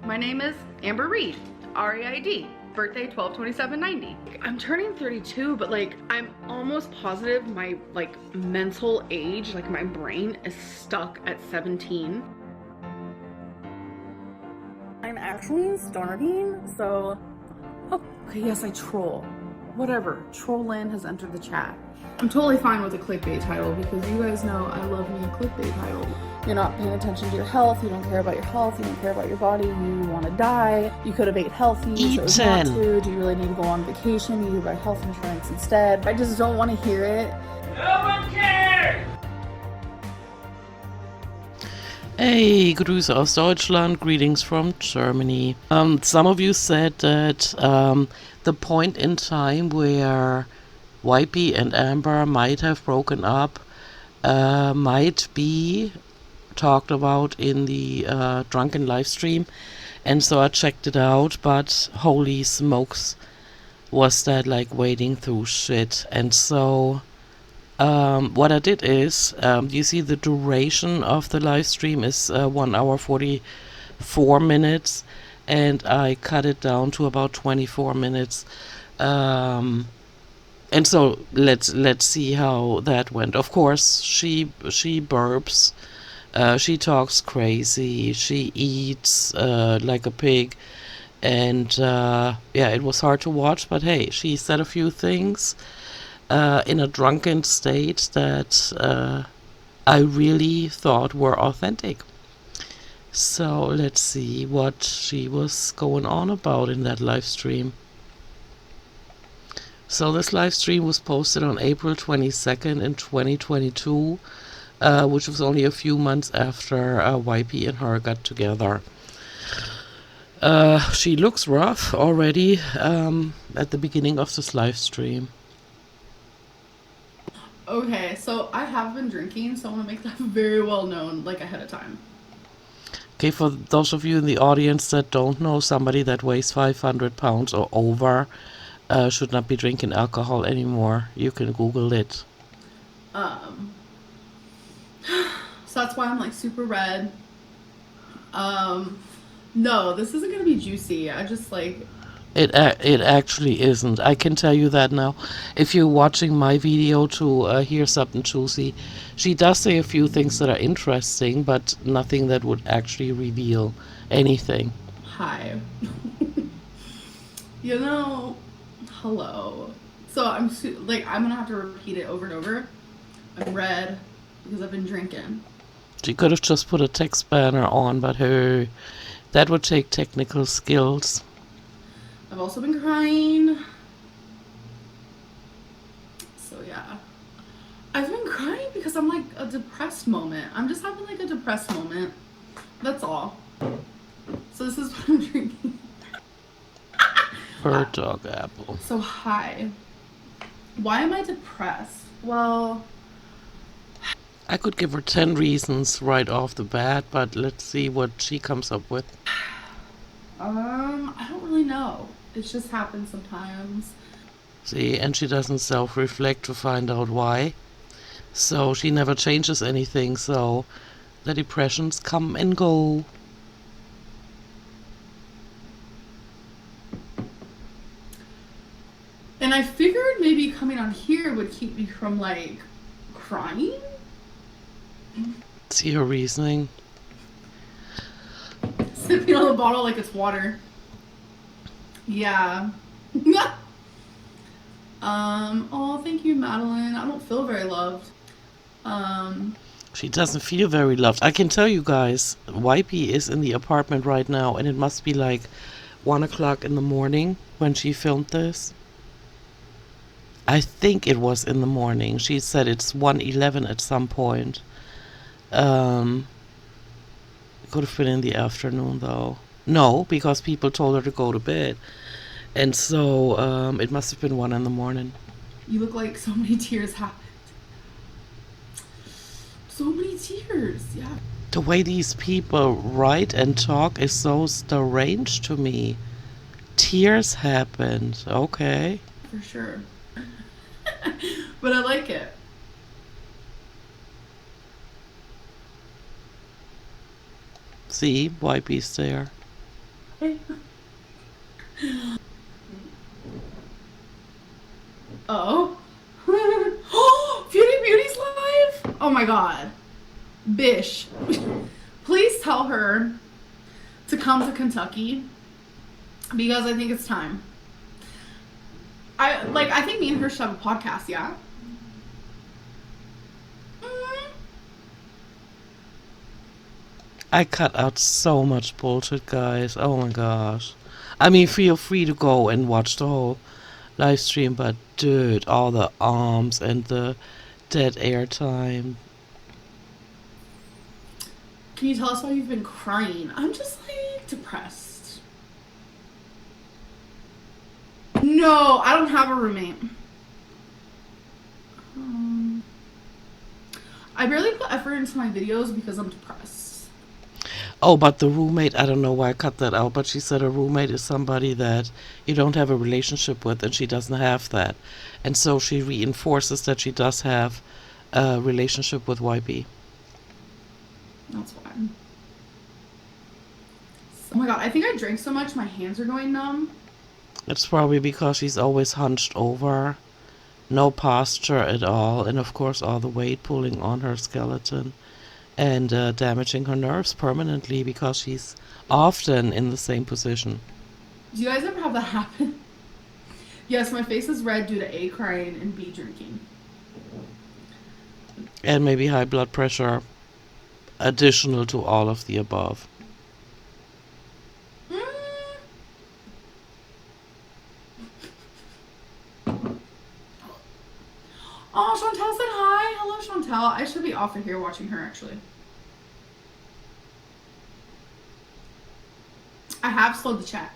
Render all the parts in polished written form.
My name is Amber Reed, R-E-I-D, birthday 12/27/90. I'm turning 32, but like I'm almost positive my like mental age, like my brain is stuck at 17. I'm actually starving, so okay, yes, I troll. Whatever, Trollin has entered the chat. I'm totally fine with a clickbait title because you guys know I love me a clickbait title. You're not paying attention to your health, you don't care about your health, you don't care about your body, you want to die, you could have ate healthy, you chose not to, do you really need to go on vacation, you need to buy health insurance instead. I just don't want to hear it. No one cares! Hey, Grüße aus Deutschland, greetings from Germany. Some of you said that the point in time where YP and Amber might have broken up might be talked about in the Drunken livestream, and so I checked it out, but holy smokes, was that like wading through shit. And so what I did is, you see the duration of the live stream is 1 hour 44 minutes, and I cut it down to about 24 minutes. And so let's see how that went. Of course, she burps, she talks crazy, she eats like a pig, and yeah, it was hard to watch. But hey, she said a few things in a drunken state that I really thought were authentic. So let's see what she was going on about in that live stream. So this live stream was posted on April 22nd in 2022, which was only a few months after YP and her got together. She looks rough already at the beginning of this live stream. Okay, so I have been drinking, so I want to make that very well known, like ahead of time. Okay, for those of you in the audience that don't know, somebody that weighs 500 pounds or over should not be drinking alcohol anymore. You can Google it. So that's why I'm like super red. No, this isn't gonna be juicy. I just like... It actually isn't. I can tell you that now. If you're watching my video to hear something juicy, she does say a few things that are interesting, but nothing that would actually reveal anything. Hi. You know, hello. So I'm like, I'm gonna have to repeat it over and over. I'm red because I've been drinking. She could have just put a text banner on, but hey, that would take technical skills. I've also been crying. So yeah. I've been crying because I'm like a depressed moment. I'm just having like a depressed moment. That's all. So this is what I'm drinking. Bird dog apple. So hi. Why am I depressed? Well, I could give her 10 reasons right off the bat, but let's see what she comes up with. I don't really know. It just happens sometimes. See, and she doesn't self-reflect to find out why. So she never changes anything, so the depressions come and go. And I figured maybe coming on here would keep me from like crying. See her reasoning. Sipping on the bottle like it's water. Yeah. Oh, thank you, Madeline. I don't feel very loved. She doesn't feel very loved. I can tell you guys, YP is in the apartment right now, and it must be like 1 o'clock in the morning when she filmed this. I think it was in the morning. She said it's 1:11 at some point. It could have been in the afternoon, though. No, because people told her to go to bed. And so it must have been 1 in the morning. You look like so many tears happened. So many tears, yeah. The way these people write and talk is so strange to me. Tears happened. Okay. For sure. But I like it. See, YP's there. Okay. Oh. Beauty Beauty's live? Oh my god. Bish. Please tell her to come to Kentucky because I think it's time. I think me and her should have a podcast, yeah? I cut out so much bullshit, guys. Oh my gosh. I mean, feel free to go and watch the whole live stream, but dude, all the arms and the dead air time. Can you tell us why you've been crying? I'm just like depressed. No, I don't have a roommate. I barely put effort into my videos because I'm depressed. Oh, but the roommate, I don't know why I cut that out, but she said a roommate is somebody that you don't have a relationship with, and she doesn't have that. And so she reinforces that she does have a relationship with YB. That's why. Oh my god, I think I drank so much my hands are going numb. It's probably because she's always hunched over, no posture at all, and of course all the weight pulling on her skeleton and damaging her nerves permanently because she's often in the same position. Do you guys ever have that happen? Yes, my face is red due to A, crying, and B, drinking. And maybe high blood pressure, additional to all of the above. Oh, Chantel said hi. Hello, Chantel. I should be off of here watching her, actually. I have slowed the chat.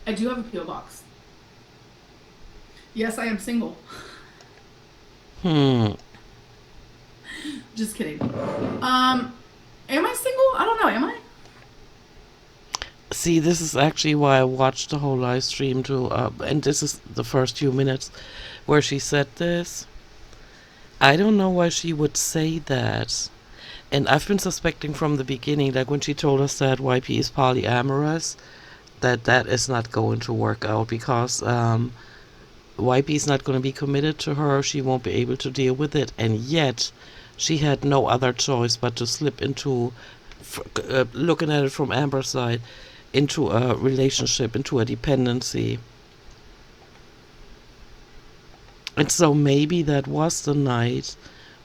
I do have a P.O. box. Yes, I am single. Just kidding. Am I single? I don't know. Am I? See, this is actually why I watched the whole live stream too, and this is the first few minutes where she said this. I don't know why she would say that. And I've been suspecting from the beginning, like when she told us that YP is polyamorous, that is not going to work out because YP is not going to be committed to her. She won't be able to deal with it. And yet, she had no other choice but to slip into, looking at it from Amber's side, into a relationship, into a dependency. And so maybe that was the night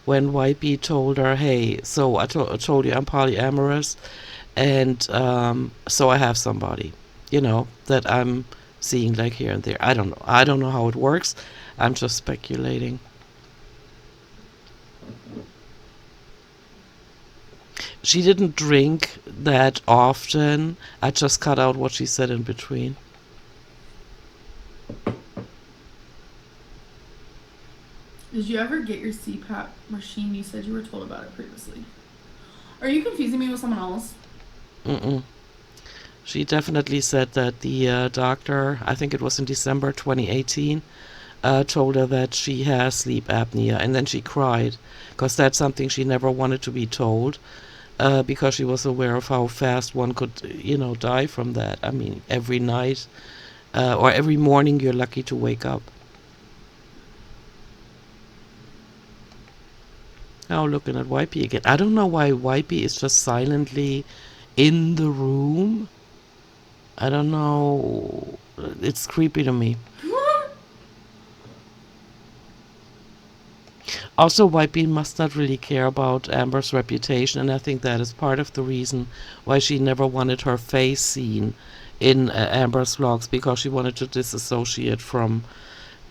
when YP told her, hey, so I told you I'm polyamorous, and so I have somebody, that I'm seeing like here and there. I don't know. I don't know how it works. I'm just speculating. She didn't drink that often. I just cut out what she said in between. Did you ever get your CPAP machine? You said you were told about it previously. Are you confusing me with someone else? She definitely said that the doctor, I think it was in December 2018, told her that she has sleep apnea, and then she cried because that's something she never wanted to be told, because she was aware of how fast one could, die from that. I mean, every night or every morning you're lucky to wake up. Now looking at YP again. I don't know why YP is just silently in the room. I don't know. It's creepy to me. Also, YP must not really care about Amber's reputation, and I think that is part of the reason why she never wanted her face seen in Amber's vlogs, because she wanted to disassociate from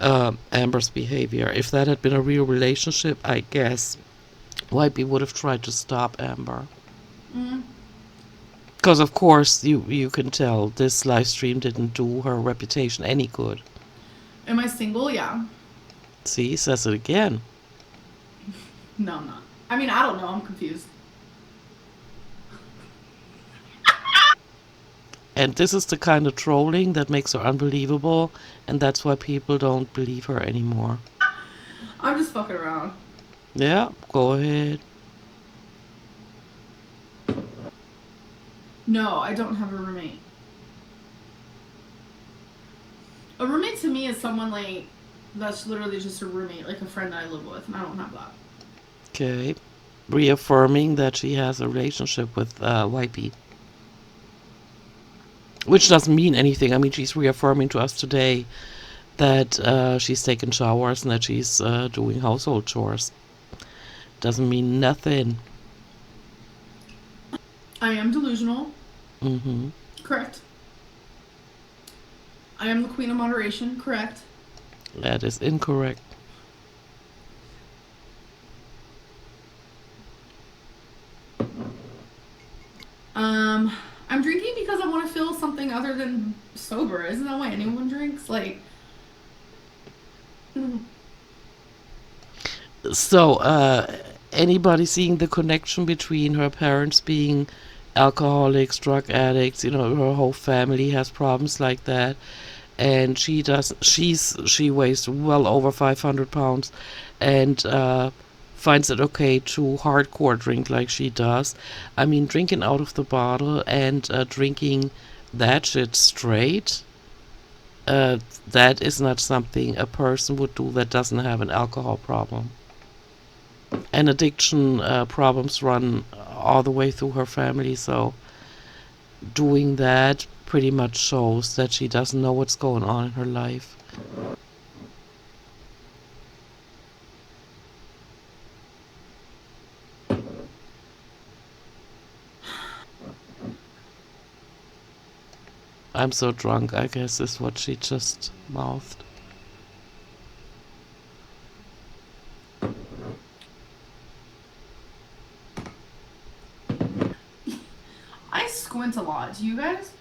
Amber's behavior. If that had been a real relationship, I guess YP would have tried to stop Amber. Because, of course, you can tell this live stream didn't do her reputation any good. Am I single? Yeah. See, says it again. No, I'm not. I mean, I don't know. I'm confused. And this is the kind of trolling that makes her unbelievable, and that's why people don't believe her anymore. I'm just fucking around. Yeah, go ahead. No, I don't have a roommate. A roommate to me is someone like that's literally just a roommate, like a friend I live with, and I don't have that. Okay. Reaffirming that she has a relationship with YP. Which doesn't mean anything. I mean, she's reaffirming to us today that she's taking showers and that she's doing household chores. Doesn't mean nothing. I am delusional. Mm-hmm. Correct. I am the queen of moderation. Correct. That is incorrect. I'm drinking because I want to feel something other than sober. Isn't that why anyone drinks? Like, So, anybody seeing the connection between her parents being alcoholics, drug addicts, her whole family has problems like that, and she weighs well over 500 pounds, and finds it okay to hardcore drink like she does. I mean, drinking out of the bottle and drinking that shit straight, that is not something a person would do that doesn't have an alcohol problem. And addiction problems run all the way through her family, so doing that pretty much shows that she doesn't know what's going on in her life. I'm so drunk, I guess is what she just mouthed. I squint a lot. Do you guys?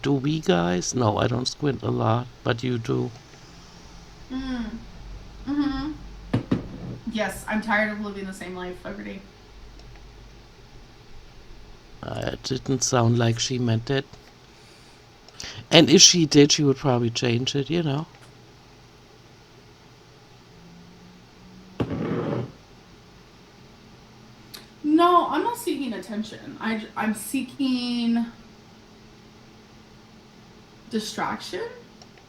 Do we guys? No, I don't squint a lot, but you do. Mm-hmm. Yes, I'm tired of living the same life every day. It didn't sound like she meant it. And if she did, she would probably change it. No, I'm not seeking attention. I'm seeking distraction.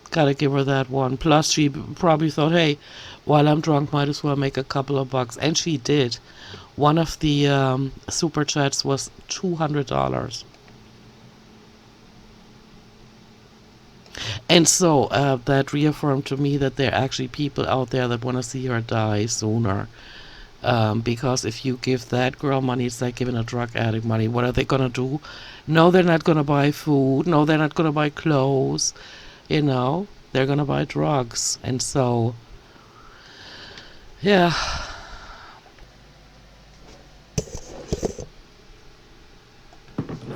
Gotta give her that one. Plus, she probably thought, hey, while I'm drunk, might as well make a couple of bucks. And she did. One of the super chats was $200. And so that reaffirmed to me that there are actually people out there that want to see her die sooner. Because if you give that girl money, it's like giving a drug addict money. What are they going to do? No, they're not going to buy food. No, they're not going to buy clothes. They're going to buy drugs. And so, yeah.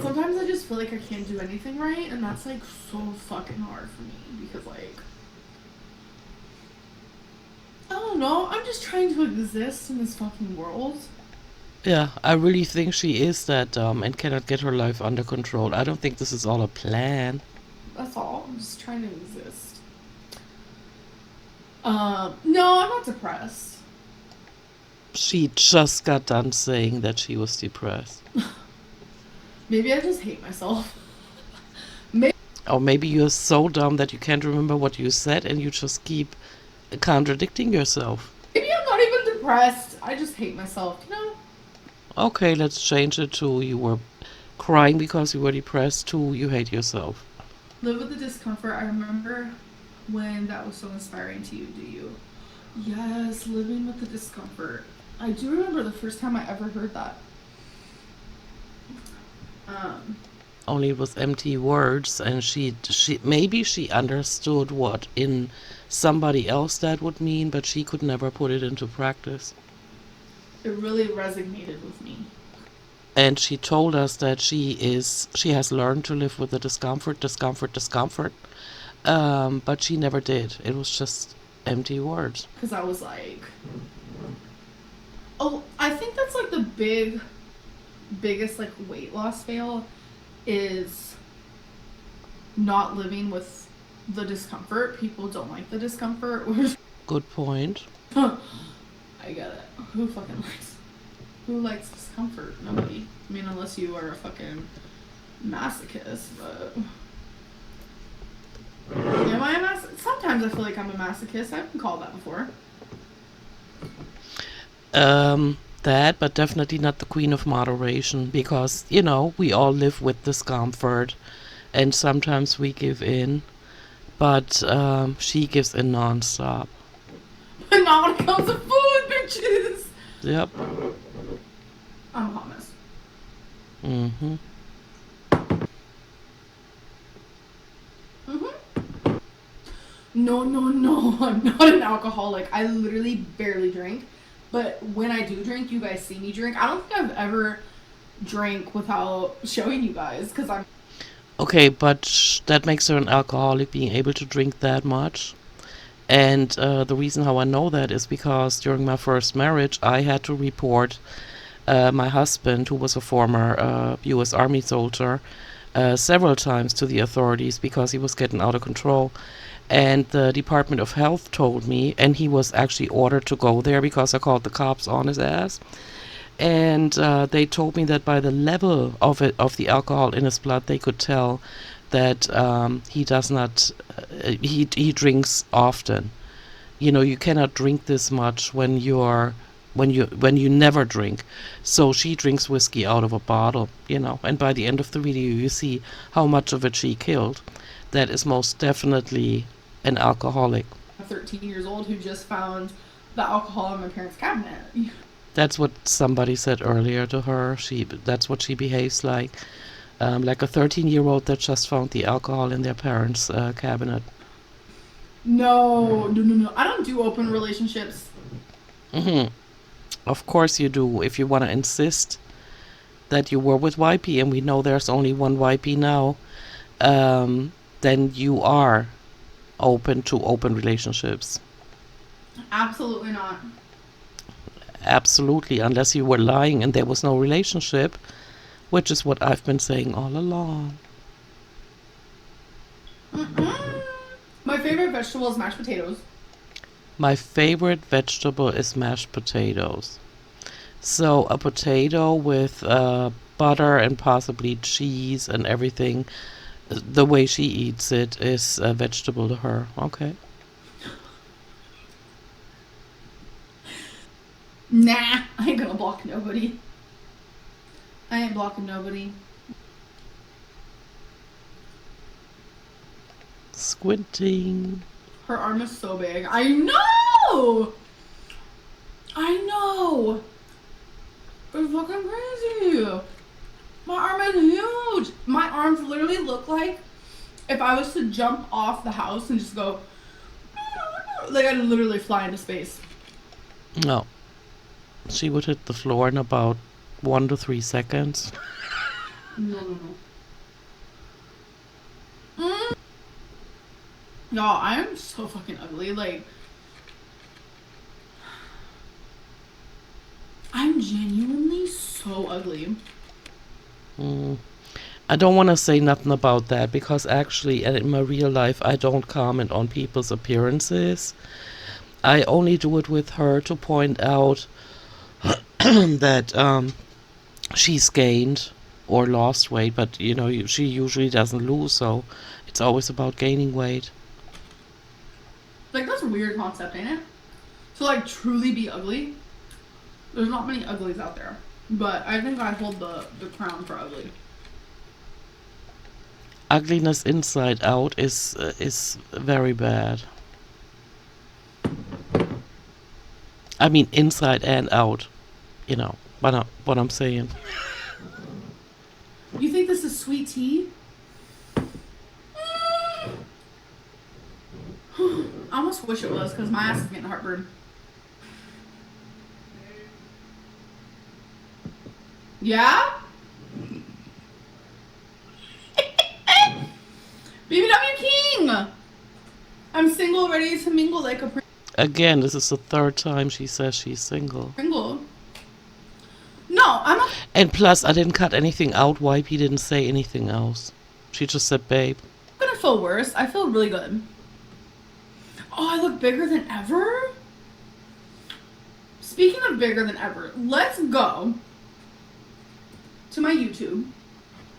Sometimes I just feel like I can't do anything right, and that's like so fucking hard for me because like I don't know, I'm just trying to exist in this fucking world. Yeah, I really think she is that dumb and cannot get her life under control. I don't think this is all a plan. That's all. I'm just trying to exist. No, I'm not depressed. She just got done saying that she was depressed. Maybe I just hate myself. Maybe Or maybe you're so dumb that you can't remember what you said and you just keep contradicting yourself. I'm not even depressed. I just hate myself, Okay, let's change it to you were crying because you were depressed to you hate yourself. Live with the discomfort. I remember when that was so inspiring to you, do you? Yes, living with the discomfort. I do remember the first time I ever heard that. Only it was empty words, and she maybe she understood what in somebody else that would mean, but she could never put it into practice. It really resonated with me. And she told us that she has learned to live with the discomfort, but she never did. It was just empty words. Because I was like, oh, I think that's like the biggest like weight loss fail is not living with the discomfort. People don't like the discomfort. Good point. I get it. Who fucking likes Who likes discomfort? Nobody. I mean, unless you are a fucking masochist, but... Am I a masochist? Sometimes I feel like I'm a masochist. I've been called that before. That, but definitely not the queen of moderation, because, you know, we all live with discomfort, and sometimes we give in, but she gives in non-stop. But not when it comes to food, bitches! Yep. I'm a hot mess. Mm-hmm. Mm-hmm. No, I'm not an alcoholic. I literally barely drink. But when I do drink, you guys see me drink. I don't think I've ever drank without showing you guys, because I'm... Okay, but that makes her an alcoholic, being able to drink that much. And the reason how I know that is because during my first marriage, I had to report my husband, who was a former U.S. Army soldier, several times to the authorities because he was getting out of control. And the Department of Health told me, and he was actually ordered to go there because I called the cops on his ass. And they told me that by the level of the alcohol in his blood, they could tell that he does not, he drinks often. You know, you cannot drink this much when you never drink. So she drinks whiskey out of a bottle, you know, and by the end of the video you see how much of it she killed. That is most definitely an alcoholic. 13 years old who just found the alcohol in my parents' cabinet. That's what somebody said earlier to her. That's what she behaves like a 13-year-old that just found the alcohol in their parents' cabinet. No. I don't do open relationships. Mm-hmm. Of course you do. If you want to insist that you were with YP, and we know there's only one YP now, then you are open to open relationships. Absolutely not. Absolutely, unless you were lying and there was no relationship, which is what I've been saying all along. Mm-mm. My favorite vegetable is mashed potatoes. My favorite vegetable is mashed potatoes. So a potato with butter and possibly cheese and everything, the way she eats it is a vegetable to her. Okay. Nah, I ain't gonna block nobody. I ain't blocking nobody. Squinting. Her arm is so big. I know! It's fucking crazy. My arm is huge. My arms literally look like if I was to jump off the house and just go, like I'd literally fly into space. No. She would hit the floor in about 1 to 3 seconds. No. Y'all, I am so fucking ugly. Like, I'm genuinely so ugly. I don't want to say nothing about that because actually in my real life I don't comment on people's appearances. I only do it with her to point out that she's gained or lost weight, but you know, she usually doesn't lose, so it's always about gaining weight. Like, that's a weird concept, ain't it? To, like, truly be ugly. There's not many uglies out there. But I think I hold the crown for ugly. Ugliness inside out is very bad. I mean inside and out. You know what I'm saying. You think this is sweet tea? I almost wish it was, because my ass is getting heartburn. Yeah? BBW King! I'm single, ready to mingle like a prince. Again, this is the third time she says she's single. Single? No, I'm not. And plus, I didn't cut anything out. YP didn't say anything else. She just said, babe. I'm gonna feel worse. I feel really good. Oh, I look bigger than ever? Speaking of bigger than ever, let's go to my YouTube.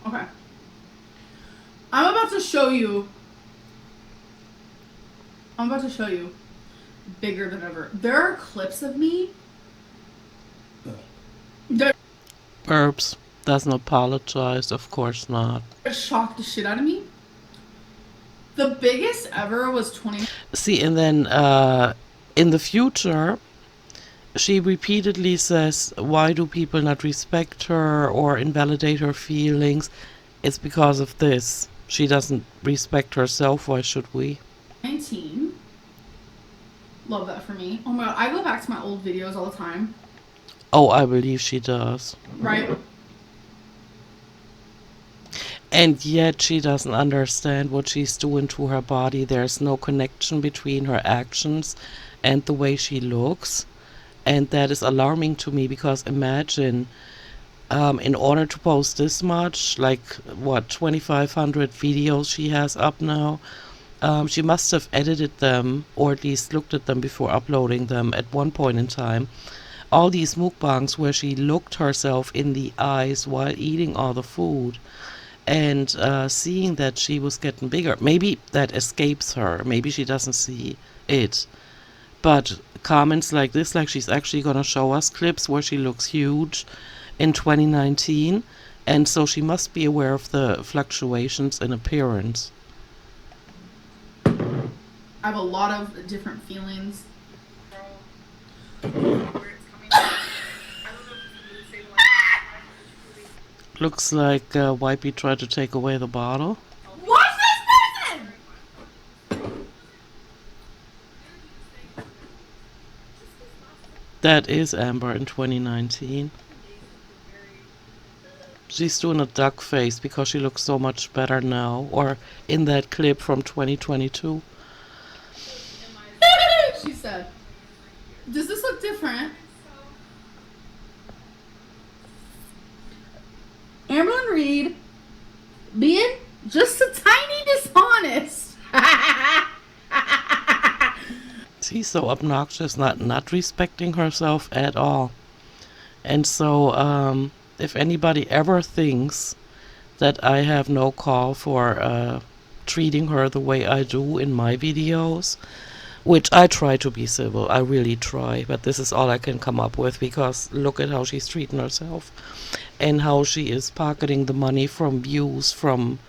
Okay. I'm about to show you bigger than ever. There are clips of me that Burps. Doesn't apologize, of course not. shocked the shit out of me. The biggest ever was 20. See, and then in the future, she repeatedly says, why do people not respect her or invalidate her feelings? It's because of this. She doesn't respect herself. Why should we? 19. Love that for me. Oh my god, I go back to my old videos all the time. Oh, I believe she does. Right? And yet she doesn't understand what she's doing to her body. There's no connection between her actions and the way she looks. And that is alarming to me because imagine, in order to post this much, like what, 2,500 videos she has up now, she must have edited them or at least looked at them before uploading them at one point in time. All these mukbangs where she looked herself in the eyes while eating all the food and seeing that she was getting bigger. Maybe that escapes her. Maybe she doesn't see it. But comments like this, like she's actually going to show us clips where she looks huge in 2019. And so she must be aware of the fluctuations in appearance. I have a lot of different feelings. Looks like Wipey tried to take away the bottle. What's this person? That is Amber in 2019. She's doing a duck face because she looks so much better now. Or in that clip from 2022. She said, does this look different? Amberlynn Reed being just a tiny dishonest. She's so obnoxious, not respecting herself at all. And so, if anybody ever thinks that I have no call for treating her the way I do in my videos, which I try to be civil, I really try, but this is all I can come up with because look at how she's treating herself and how she is pocketing the money from views from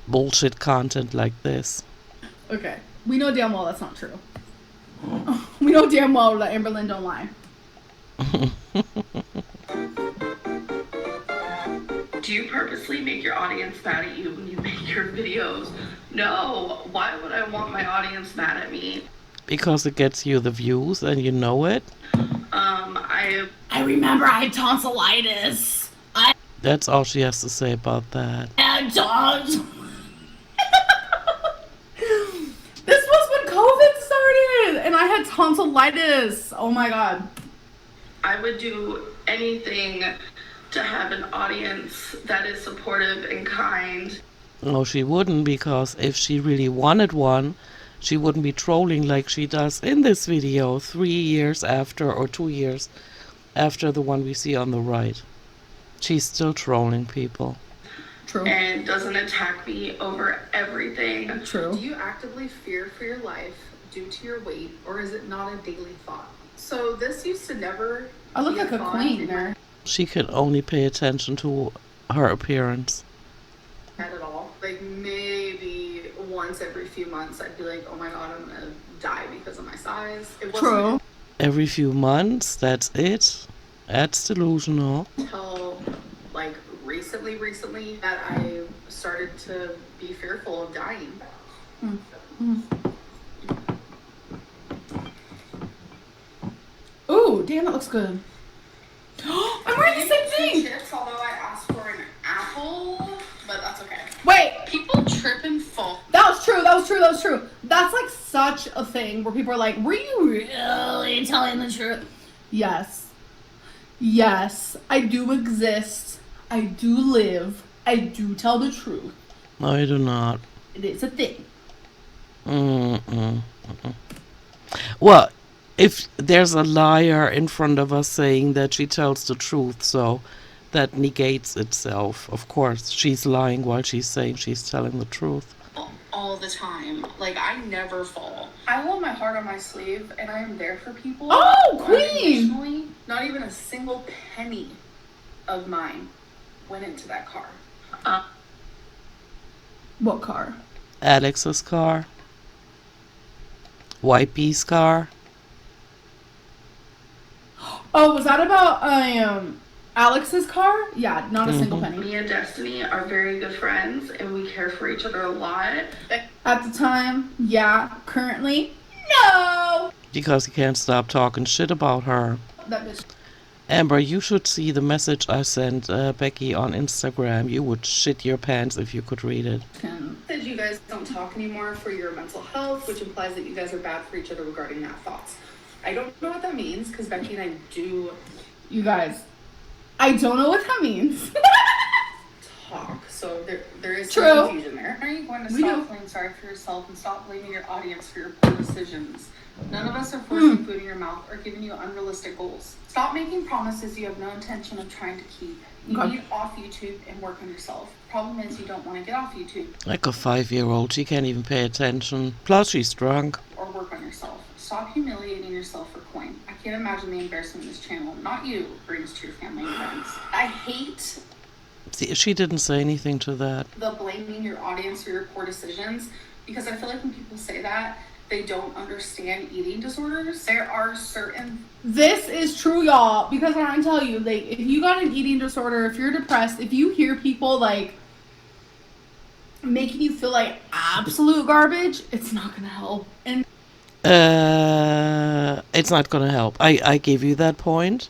bullshit content like this. Okay, we know damn well that's not true. We know damn well that Amberlynn don't lie. Do you purposely make your audience mad at you when you make your videos? No. Why would I want my audience mad at me? Because it gets you the views and you know it. I remember I had tonsillitis. That's all she has to say about that. And tons. This was when COVID started, and I had tonsillitis. Oh my god. I would do anything to have an audience that is supportive and kind. No, she wouldn't, because if she really wanted one, she wouldn't be trolling like she does in this video 3 years after, or 2 years after the one we see on the right. She's still trolling people. True. And doesn't attack me over everything. True. Do you actively fear for your life due to your weight, or is it not a daily thought? So this used to never I look be like a thought queen in there. She could only pay attention to her appearance. my head at all. Like maybe once every few months I'd be like, oh my god, I'm gonna die because of my size. It wasn't True. Every few months, that's it. That's delusional. until like recently that I started to be fearful of dying. Ooh, damn, that looks good. I'm wearing the same thing. Chips, although I asked for an apple, but that's okay. Wait, People trip and fall. that was true. That was true. That was true. That's like such a thing where people are like, "Were you really telling the truth?" Yes. Yes, I do exist. I do live. I do tell the truth. No, I do not. It is a thing. Well, if there's a liar in front of us saying that she tells the truth, so that negates itself. Of course, she's lying while she's saying she's telling the truth. all the time. Like, I never fall. I hold my heart on my sleeve, and I am there for people. Oh, queen! Unconditionally. Not even a single penny of mine went into that car. What car? Alex's car. White Bee's car. Oh, was that about Alex's car? Yeah, not a single penny. Me and Destiny are very good friends, and we care for each other a lot. At the time, yeah. Currently, no. Because you can't stop talking shit about her. That bitch. Amber, you should see the message I sent Becky on Instagram. You would shit your pants if you could read it. Said you guys don't talk anymore for your mental health, which implies that you guys are bad for each other regarding that thoughts. I don't know what that means, because Becky and I do You guys, I don't know what that means. talk, so there is True. some confusion there. Are you going to We stop do. feeling sorry for yourself and stop blaming your audience for your poor decisions? None of us are forcing food in your mouth or giving you unrealistic goals. Stop making promises you have no intention of trying to keep. You Okay. need off YouTube and work on yourself. Problem is, you don't want to get off YouTube Like a 5-year-old, she can't even pay attention. Plus, she's drunk. or work on yourself. Stop humiliating yourself for coin. I can't imagine the embarrassment this channel, not you, brings to your family and friends. I hate See, she didn't say anything to that. the blaming your audience for your poor decisions, because I feel like when people say that, they don't understand eating disorders. There are certain This is true, y'all, because when I tell you, like, if you got an eating disorder, if you're depressed, if you hear people, like, making you feel like absolute garbage, it's not gonna help. And It's not gonna help. I give you that point.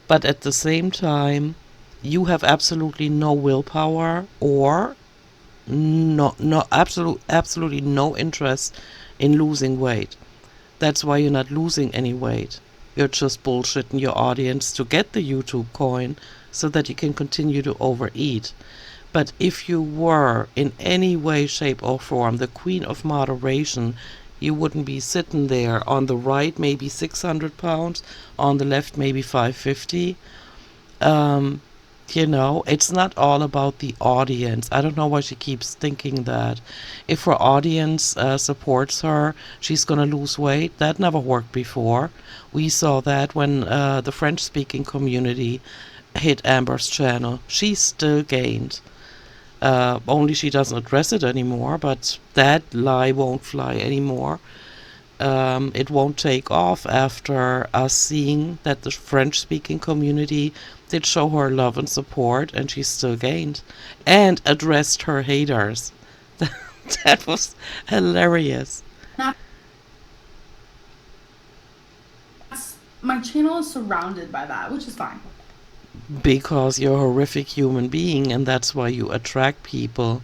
But at the same time, you have absolutely no willpower or absolutely no interest in losing weight. That's why you're not losing any weight. You're just bullshitting your audience to get the YouTube coin so that you can continue to overeat. But if you were in any way, shape, or form the queen of moderation, you wouldn't be sitting there on the right, maybe 600 pounds, on the left, maybe 550. You know, it's not all about the audience. I don't know why she keeps thinking that. If her audience supports her, she's going to lose weight. That never worked before. We saw that when the French-speaking community hit Amber's channel. She still gained. Only she doesn't address it anymore, but that lie won't fly anymore. It won't take off after us seeing that the French-speaking community did show her love and support, and she still gained and addressed her haters. That was hilarious. my channel is surrounded by that, which is fine. Because you're a horrific human being, and that's why you attract people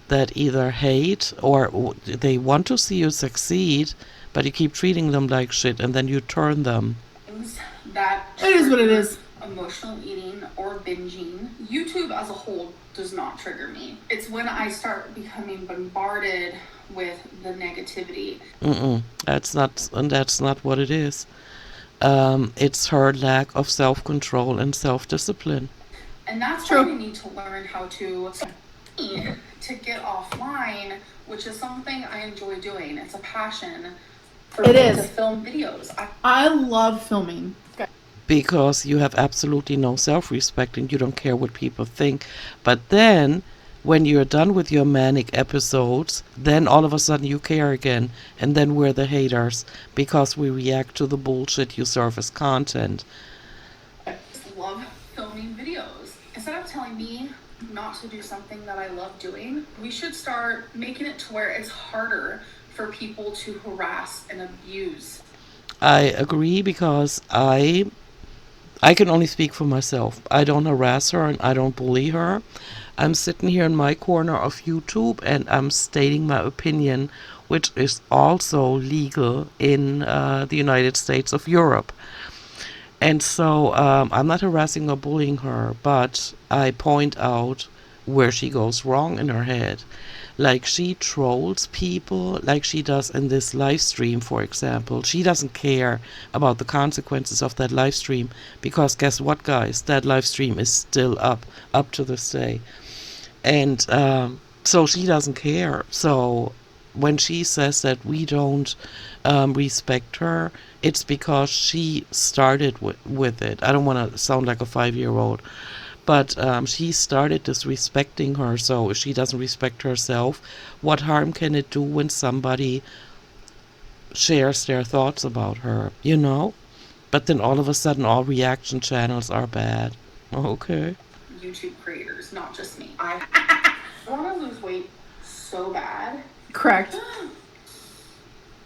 that either hate or they want to see you succeed, but you keep treating them like shit, and then you turn them. things that It is what it is. emotional eating or binging. YouTube as a whole does not trigger me. It's when I start becoming bombarded with the negativity. That's not what it is. It's her lack of self-control and self-discipline. And that's True. why we need to learn how to get offline, which is something I enjoy doing. It's a passion for It me is. to film videos. I love filming. Because you have absolutely no self-respect and you don't care what people think. But then, when you're done with your manic episodes, then all of a sudden you care again. And then we're the haters because we react to the bullshit you serve as content. I just love filming videos. Instead of telling me not to do something that I love doing, we should start making it to where it's harder for people to harass and abuse. I agree because I can only speak for myself. I don't harass her and I don't bully her. I'm sitting here in my corner of YouTube and I'm stating my opinion, which is also legal in the United States of Europe. And so I'm not harassing or bullying her, but I point out where she goes wrong in her head. Like, she trolls people like she does in this live stream, for example. She doesn't care about the consequences of that live stream, because guess what, guys? That live stream is still up to this day. And so she doesn't care. So when she says that we don't respect her, it's because she started with it. I don't want to sound like a 5-year-old, but she started disrespecting her. So if she doesn't respect herself, what harm can it do when somebody shares their thoughts about her, you know? But then all of a sudden, all reaction channels are bad. Okay. YouTube creators, not just me. I want to lose weight so bad. Correct.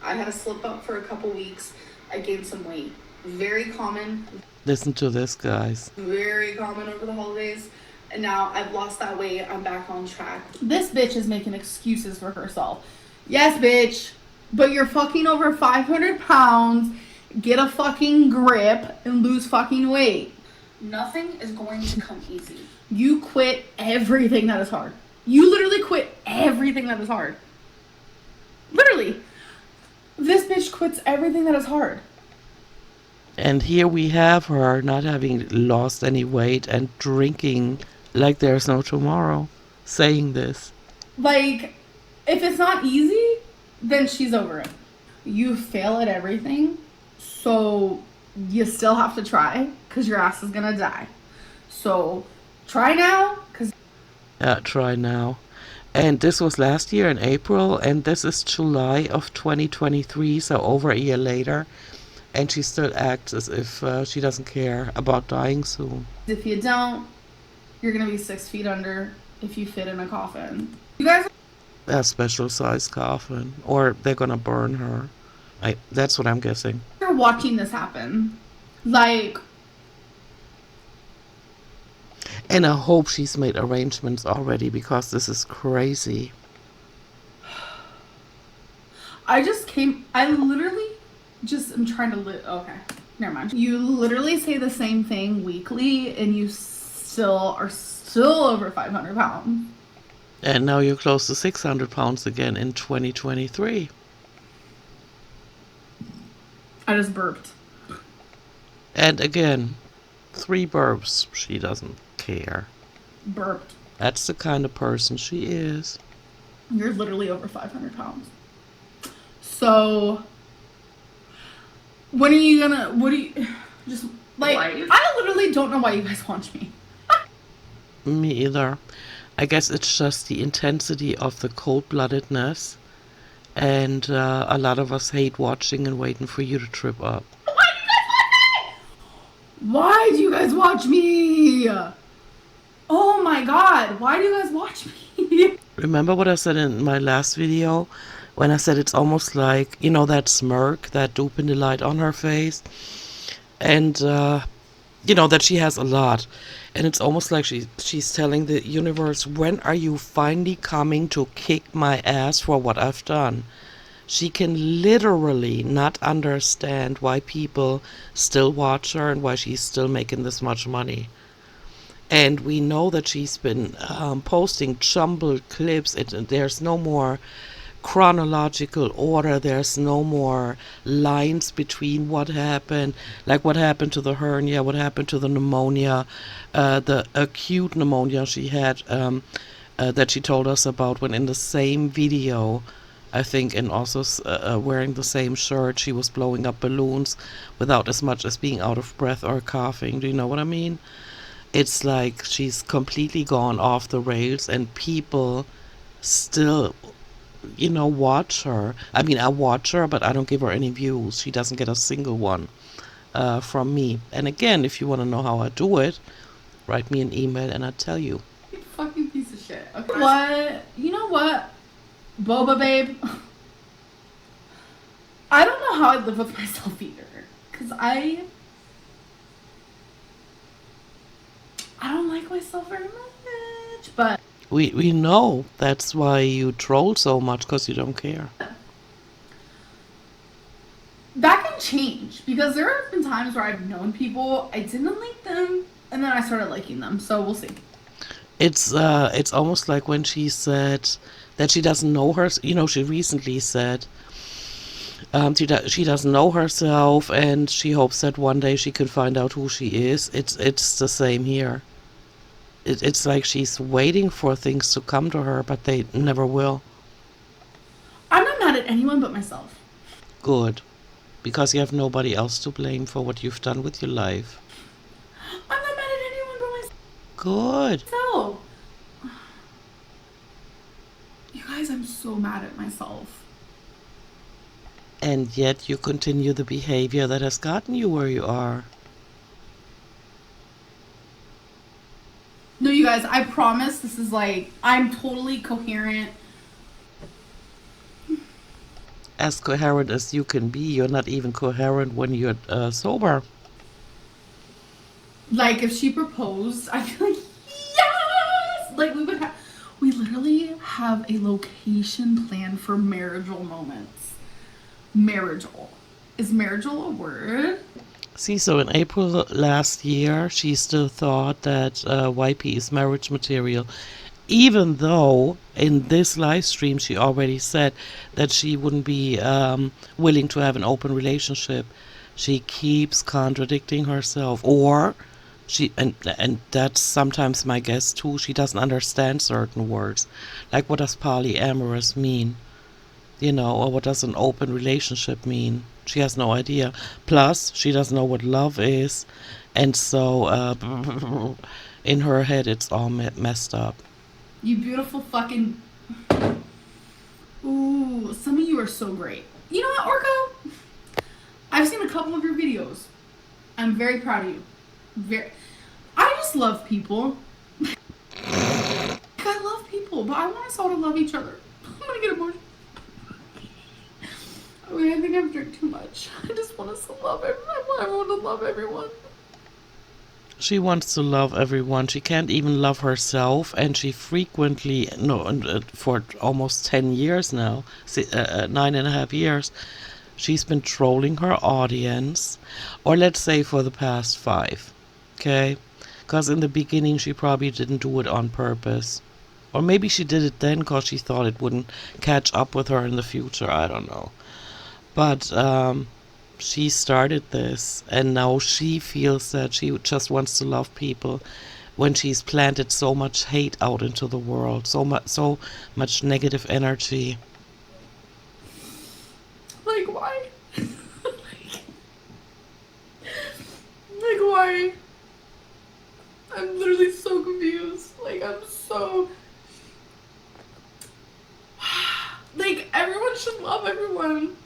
I had a slip up for a couple weeks. I gained some weight. Very common. Listen to this, guys. Very common over the holidays. And now I've lost that weight. I'm back on track. This bitch is making excuses for herself. Yes, bitch, but you're fucking over 500 pounds. Get a fucking grip and lose fucking weight. Nothing is going to come easy. You quit everything that is hard. You literally quit everything that is hard. Literally. This bitch quits everything that is hard. And here we have her not having lost any weight and drinking like there's no tomorrow, saying this. Like, if it's not easy, then she's over it. You fail at everything, so you still have to try, because your ass is gonna die. So, try now, because... Try now. And this was last year in April, and this is July of 2023, so over a year later. And she still acts as if she doesn't care about dying soon. if you don't, you're gonna be 6 feet under if you fit in a coffin. You guys A special sized coffin, or they're gonna burn her. That's what I'm guessing. are watching this happen. Like, And I hope she's made arrangements already, because this is crazy. I literally just am trying to live. Okay, never mind. You literally say the same thing weekly and you still are over 500 pounds. And now you're close to 600 pounds again in 2023. I just burped. And again, 3 burps. She doesn't care. Burped. That's the kind of person she is. You're literally over 500 pounds. So, what do you, just, like, Life. I literally don't know why you guys watch me. Me either. I guess it's just the intensity of the cold-bloodedness. And a lot of us hate watching and waiting for you to trip up. Why do you guys watch me? Oh my god, why do you guys watch me? Remember what I said in my last video? When I said it's almost like, you know, that smirk, that dupe in the light on her face. And, you know, that she has a lot. And it's almost like she's telling the universe, when are you finally coming to kick my ass for what I've done? She can literally not understand why people still watch her and why she's still making this much money. And we know that she's been posting jumbled clips. There's no more chronological order. There's no more lines between what happened, like what happened to the hernia, what happened to the pneumonia, the acute pneumonia she had, that she told us about, when in the same video, I think, and also wearing the same shirt, she was blowing up balloons without as much as being out of breath or coughing. Do you know what I mean? It's like she's completely gone off the rails, and people still, you know, watch her. I mean, I watch her, but I don't give her any views. She doesn't get a single one from me. And again, if you want to know how I do it, write me an email and I'll tell you. You fucking piece of shit. Okay. What? You know what? Boba babe. I don't know how I live with myself either. Because I don't like myself very much. But We know that's why you troll so much, because you don't care. that can change. Because there have been times where I've known people, I didn't like them, and then I started liking them. So we'll see. It's almost like when she said that she doesn't know her. She recently said she doesn't know herself, and she hopes that one day she can find out who she is. It's the same here. It's like she's waiting for things to come to her, but they never will. I'm not mad at anyone but myself. Good, because you have nobody else to blame for what you've done with your life. I'm not mad at anyone but Good. myself. You guys, I'm so mad at myself. And yet you continue the behavior that has gotten you where you are. No, you guys, I promise this is like, I'm totally coherent. As coherent as you can be, you're not even coherent when you're sober. Like, if she proposed, I'd be like, yes! Like, we literally have a location planned for marriageable moments. Marriageable. Is marriageable a word? See, so in April last year, she still thought that YP is marriage material, even though in this live stream she already said that she wouldn't be willing to have an open relationship. She keeps contradicting herself, or and that's sometimes my guess too. She doesn't understand certain words, like what does polyamorous mean? Or what does an open relationship mean? She has no idea. Plus, she doesn't know what love is. And so, in her head, it's all messed up. You beautiful fucking. Ooh, some of you are so great. You know what, Orko? I've seen a couple of your videos. I'm very proud of you. I just love people. I love people, but I want us all to love each other. I'm gonna get emotional. Okay, I think I've drank too much. I just want us to love everyone. I want everyone to love everyone. She wants to love everyone. She can't even love herself, and she frequently, no, for almost 10 years now, 9.5 years, she's been trolling her audience, or let's say for the past 5, okay? Because in the beginning she probably didn't do it on purpose. Or maybe she did it then because she thought it wouldn't catch up with her in the future, I don't know. But she started this, and now she feels that she just wants to love people when she's planted so much hate out into the world, so much negative energy. Like, why? Like, why? I'm literally so confused. Like, I'm so... Like, everyone should love everyone.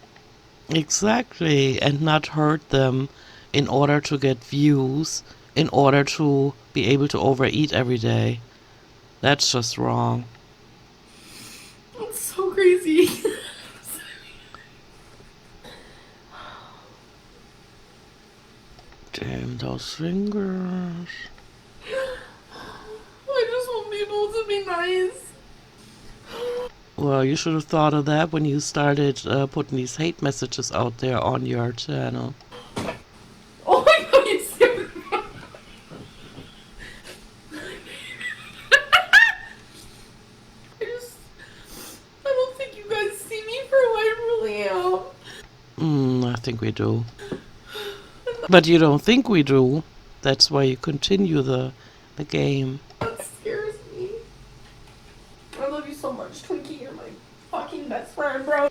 Exactly, and not hurt them in order to get views, in order to be able to overeat every day. That's just wrong. It's so crazy. Damn those fingers. I just want people to be nice. Well, you should have thought of that when you started putting these hate messages out there on your channel. Oh my god, you scared me. I don't think you guys see me for who I really am. I think we do. But you don't think we do. That's why you continue the game. That scares me. I love you so much, Twinkie. You're my fucking best friend, bro.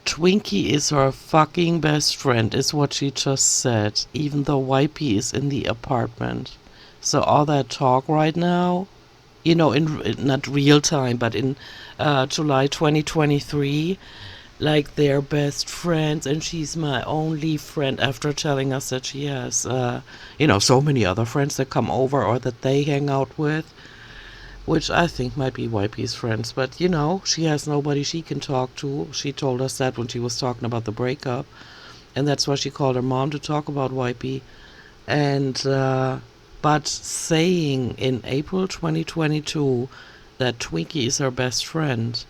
Twinkie is her fucking best friend, is what she just said, even though YP is in the apartment. So all that talk right now, in not real time, but in July 2023, like they're best friends, and she's my only friend, after telling us that she has, so many other friends that come over or that they hang out with, which I think might be YP's friends. But, she has nobody she can talk to. She told us that when she was talking about the breakup, and that's why she called her mom to talk about YP. And, but saying in April 2022 that Twinkie is her best friend.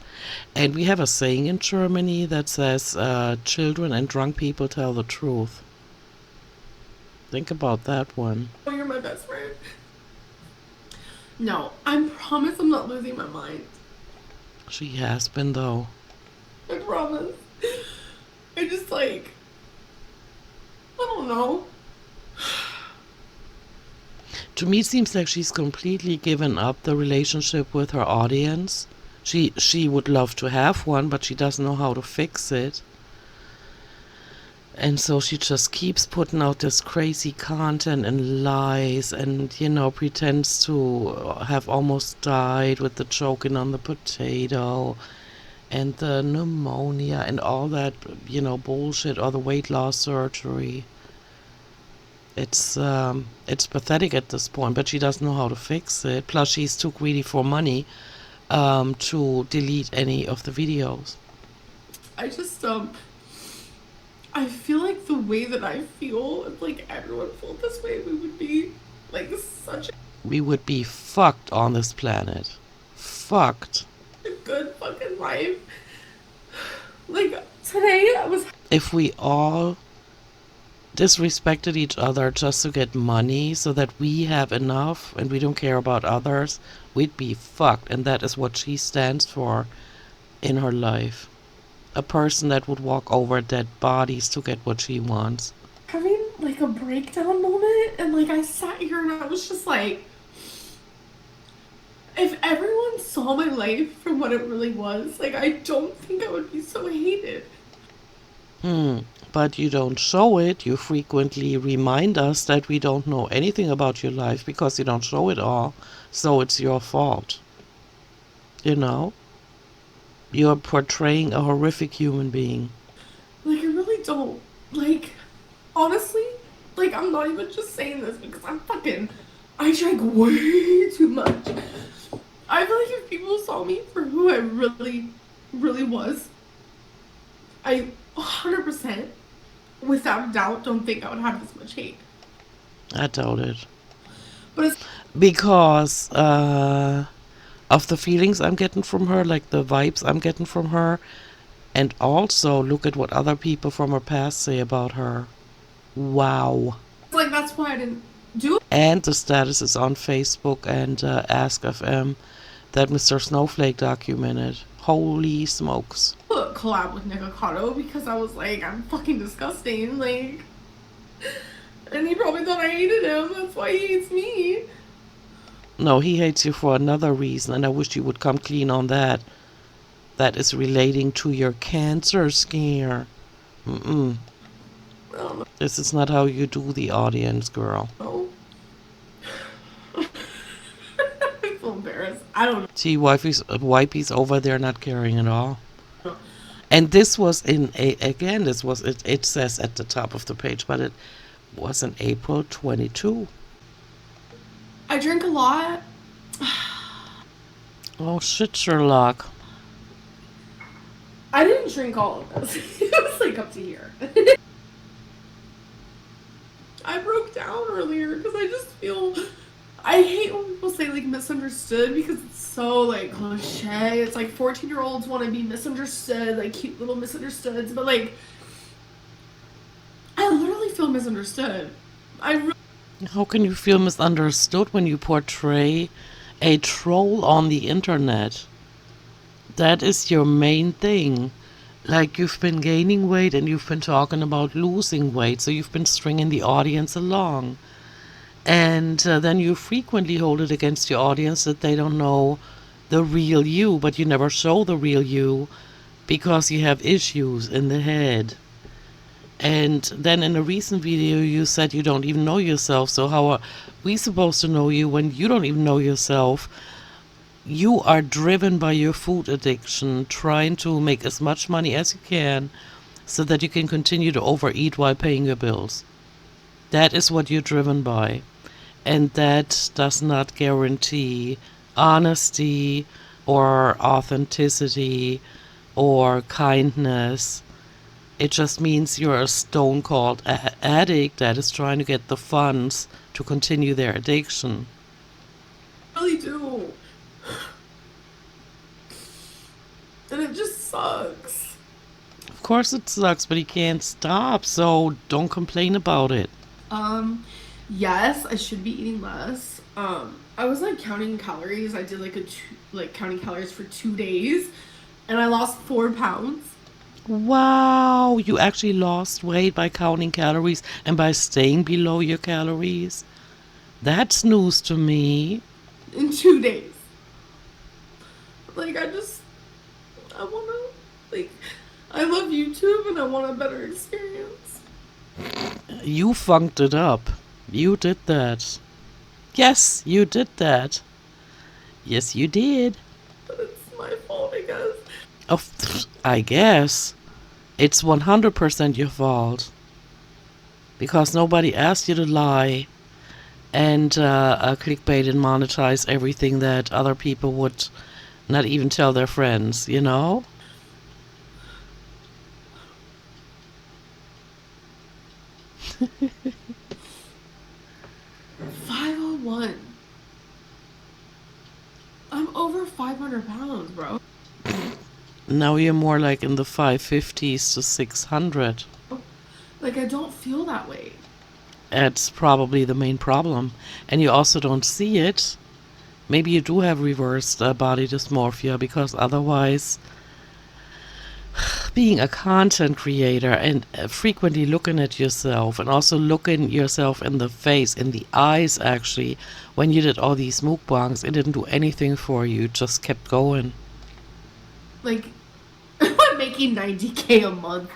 And we have a saying in Germany that says, children and drunk people tell the truth. Think about that one. Oh, you're my best friend. No, I promise I'm not losing my mind. She has been, though. I promise. I just like, I don't know. To me, it seems like she's completely given up the relationship with her audience. She would love to have one, but she doesn't know how to fix it. And so she just keeps putting out this crazy content and lies and, pretends to have almost died with the choking on the potato and the pneumonia and all that, bullshit, or the weight loss surgery. It's pathetic at this point, but she doesn't know how to fix it. Plus, she's too greedy for money to delete any of the videos. I just, I feel like the way that I feel, if like everyone felt this way, we would be like such We would be fucked on this planet. Fucked. a good fucking life. Like today, I was. If we all disrespected each other just to get money so that we have enough and we don't care about others, we'd be fucked. And that is what she stands for in her life. A person that would walk over dead bodies to get what she wants. Having like a breakdown moment, and like I sat here and I was just like, if everyone saw my life for what it really was, like I don't think I would be so hated. But you don't show it. You frequently remind us that we don't know anything about your life because you don't show it all. So it's your fault. You're portraying a horrific human being. Like I really don't. Like honestly, like I'm not even just saying this because I drank way too much. I feel like if people saw me for who I really, really was, I 100%, without doubt, don't think I would have this much hate. I doubt it. But it's Because of the feelings I'm getting from her, like the vibes I'm getting from her. And also look at what other people from her past say about her. Wow. like that's why I didn't do it. And the status is on Facebook and Ask FM that Mr. Snowflake documented. Holy smokes. Collab with Nikocado because I was like, I'm fucking disgusting. Like, and he probably thought I hated him. That's why he hates me. No, he hates you for another reason, and I wish you would come clean on that. That is relating to your cancer scare. I don't This is not how you do the audience, girl. know. I feel embarrassed. I don't See, wifey's over there not caring at all. And this was it says at the top of the page, but it was in April 22. I drink a lot. Oh shit, Sherlock. I didn't drink all of this. It was like up to here. I broke down earlier because I just feel I hate when people say like misunderstood because it's so like cliche. It's like 14-year-olds want to be misunderstood, like cute little misunderstoods, but like I literally feel misunderstood. How can you feel misunderstood when you portray a troll on the internet? That is your main thing. Like, you've been gaining weight and you've been talking about losing weight, so you've been stringing the audience along. And then you frequently hold it against your audience that they don't know the real you, but you never show the real you because you have issues in the head. And then in a recent video you said you don't even know yourself, so how are we supposed to know you when you don't even know yourself? You are driven by your food addiction, trying to make as much money as you can so that you can continue to overeat while paying your bills. That is what you're driven by. And that does not guarantee honesty or authenticity or kindness. It just means you're a stone cold addict that is trying to get the funds to continue their addiction. I really do. And it just sucks. Of course it sucks, but he can't stop, so don't complain about it. Yes, I should be eating less. I was like counting calories. I did like counting calories for 2 days, and I lost 4 pounds. Wow, you actually lost weight by counting calories and by staying below your calories? That's news to me. In 2 days. Like, I wanna, like, I love YouTube and I want a better experience. You funked it up. You did that. Yes, you did that. Yes, you did. But it's my fault, I guess. Oh, I guess. It's 100% your fault. Because nobody asked you to lie and clickbait and monetize everything that other people would not even tell their friends, you know? $501. I'm over 500 pounds, bro. Now you're more like in the 550s to 600. Like, I don't feel that way. That's probably the main problem. And you also don't see it. Maybe you do have reversed body dysmorphia, because otherwise, being a content creator and frequently looking at yourself and also looking yourself in the face, in the eyes actually, when you did all these mukbangs, it didn't do anything for you, it just kept going. Like, I'm making 90K a month.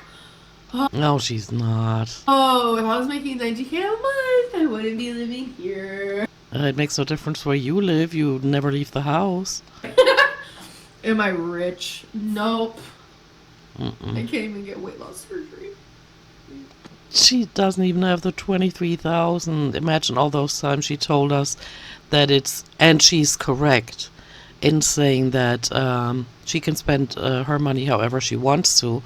No, she's not. Oh, if I was making 90K a month, I wouldn't be living here. It makes no difference where you live, you never leave the house. Am I rich? Nope. Mm-mm. I can't even get weight loss surgery. She doesn't even have the 23,000. Imagine all those times she told us that it's, and she's correct in saying that she can spend her money however she wants to,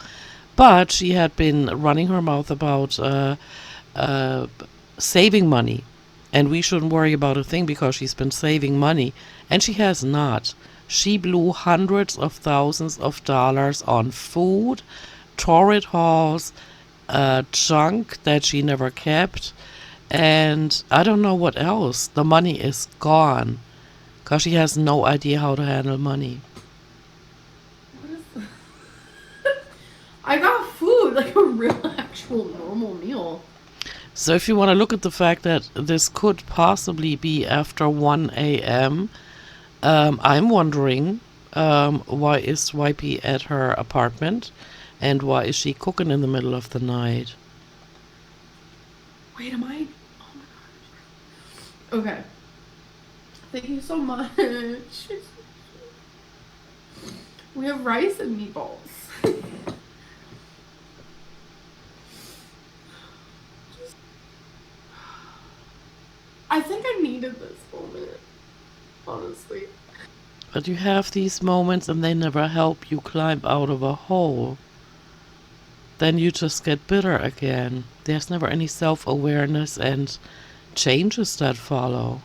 but she had been running her mouth about saving money, and we shouldn't worry about a thing because she's been saving money, and she has not. She blew hundreds of thousands of dollars on food, torrid hauls, junk that she never kept, and I don't know what else. The money is gone because she has no idea how to handle money. What is this? I got food, like a real actual normal meal. So if you want to look at the fact that this could possibly be after 1 a.m., I'm wondering why is Wipey at her apartment and why is she cooking in the middle of the night? Wait, am I? Oh my gosh. Okay. Thank you so much. We have rice and meatballs. I think I needed this moment, honestly. But you have these moments and they never help you climb out of a hole. Then you just get bitter again. There's never any self-awareness and changes that follow.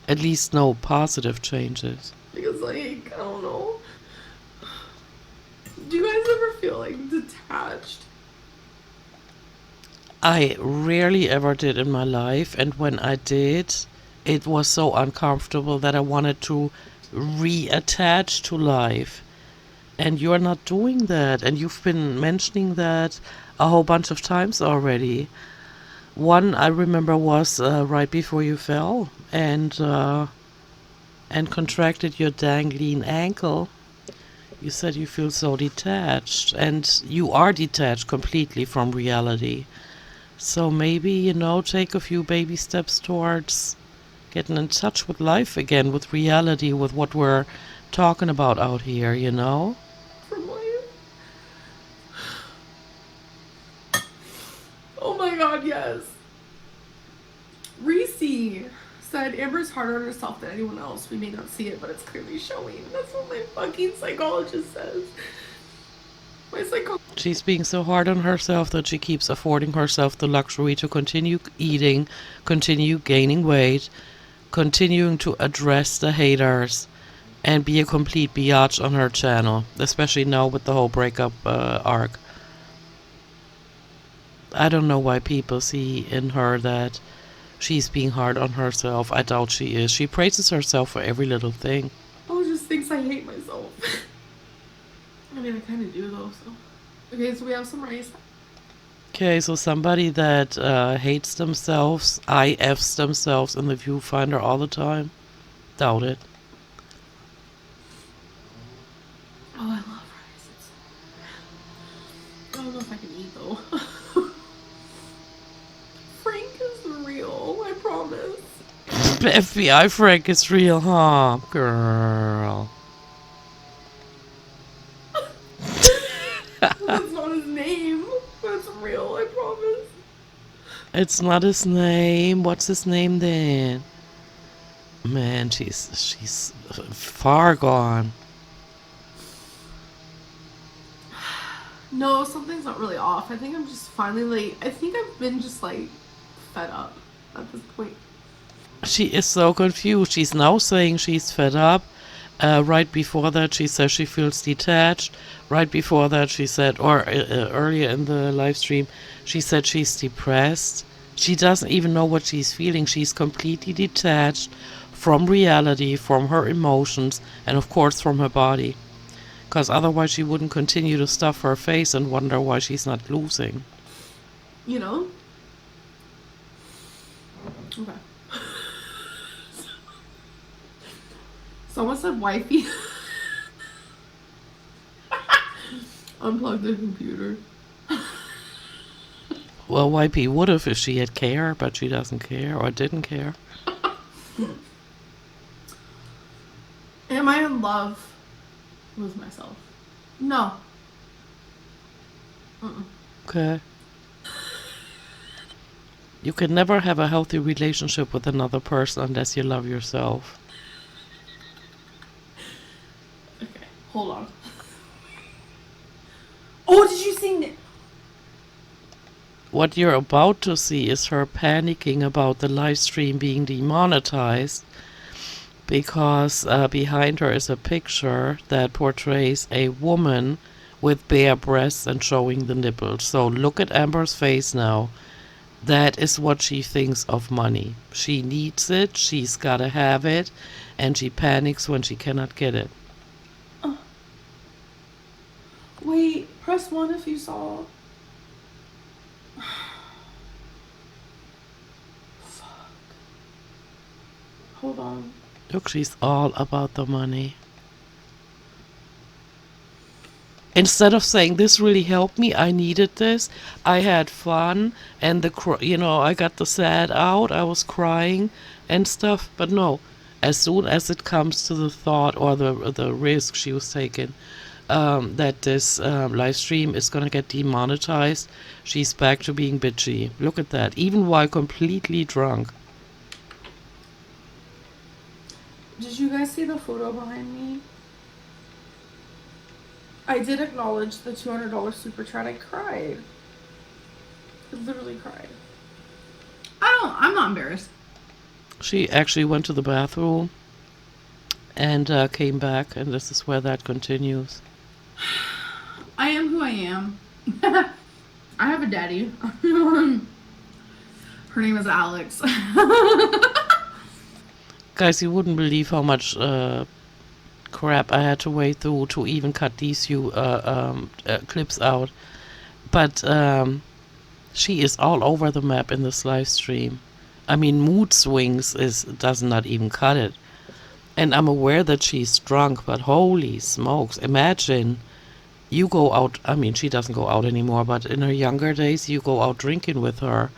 At least no positive changes. Because, like, I don't know. Do you guys ever feel, like, detached? I rarely ever did in my life, and when I did, it was so uncomfortable that I wanted to reattach to life. And you're not doing that, and you've been mentioning that a whole bunch of times already. One I remember was right before you fell and contracted your dangling ankle. You said you feel so detached, and you are detached completely from reality. So maybe, take a few baby steps towards getting in touch with life again, with reality, with what we're talking about out here, From life? Oh my god, yes. Reese said Amber's harder on herself than anyone else. We may not see it, but it's clearly showing. That's what my fucking psychologist says. She's being so hard on herself that she keeps affording herself the luxury to continue eating, continue gaining weight, continuing to address the haters, and be a complete biatch on her channel, especially now with the whole breakup arc. I don't know why people see in her that she's being hard on herself. I doubt she is. She praises herself for every little thing. Oh, just thinks I hate myself. I mean, I kind of do though, so. Okay, so we have some rice. Okay, so somebody that hates themselves, IFs themselves in the viewfinder all the time. Doubt it. Oh, I love rice. I don't know if I can eat though. Frank is real, I promise. FBI Frank is real, huh, girl? That's not his name. That's real, I promise. It's not his name. What's his name then? Man, she's far gone. No, something's not really off. I think I'm just finally like, I think I've been just like fed up at this point. She is so confused. She's now saying she's fed up. Right before that, she says she feels detached. Right before that, she said, or earlier in the live stream, she said she's depressed. She doesn't even know what she's feeling. She's completely detached from reality, from her emotions, and of course from her body. Because otherwise she wouldn't continue to stuff her face and wonder why she's not losing. You know? Okay. Someone said wifey. Unplug the computer. Well, YP would have if she had care, but she doesn't care or didn't care. Am I in love with myself? No. Okay. You can never have a healthy relationship with another person unless you love yourself. Okay, hold on. Oh, did you see? What you're about to see is her panicking about the live stream being demonetized because behind her is a picture that portrays a woman with bare breasts and showing the nipples. So look at Amber's face now. That is what she thinks of money. She needs it, she's gotta have it, and she panics when she cannot get it. Wait, press 1 if you saw. Fuck. Hold on. Look, she's all about the money. Instead of saying, this really helped me, I needed this, I had fun, and I got the sad out, I was crying and stuff. But no, as soon as it comes to the thought or the risk she was taking, that this live stream is going to get demonetized, she's back to being bitchy. Look at that, even while completely drunk. Did you guys see the photo behind me? I did acknowledge the $200 super chat. I cried. I literally cried. I'm not embarrassed. She actually went to the bathroom and came back, and this is where that continues. I am who I am. I have a daddy. Her name is Alex. Guys, you wouldn't believe how much crap I had to wade through to even cut these few clips out. But she is all over the map in this live stream. I mean, mood swings does not even cut it. And I'm aware that she's drunk, but holy smokes, imagine you go out, I mean, she doesn't go out anymore, but in her younger days, you go out drinking with her.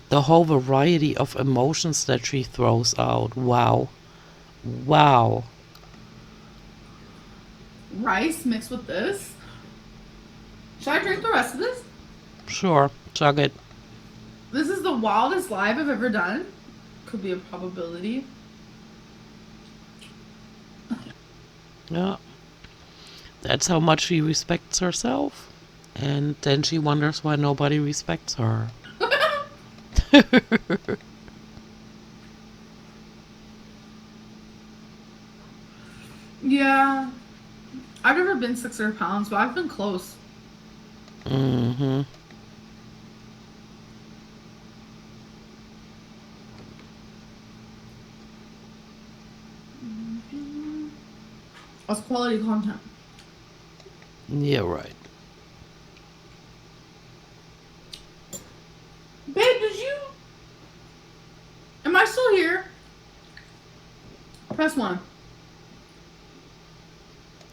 The whole variety of emotions that she throws out. Wow. Wow. Rice mixed with this? Should I drink the rest of this? Sure, chug it. This is the wildest live I've ever done. Could be a probability. Yeah. That's how much she respects herself. And then she wonders why nobody respects her. Yeah. I've never been 600 pounds, but I've been close. Mm-hmm. That's quality content. Yeah, right. Babe, did you? Am I still here? Press 1.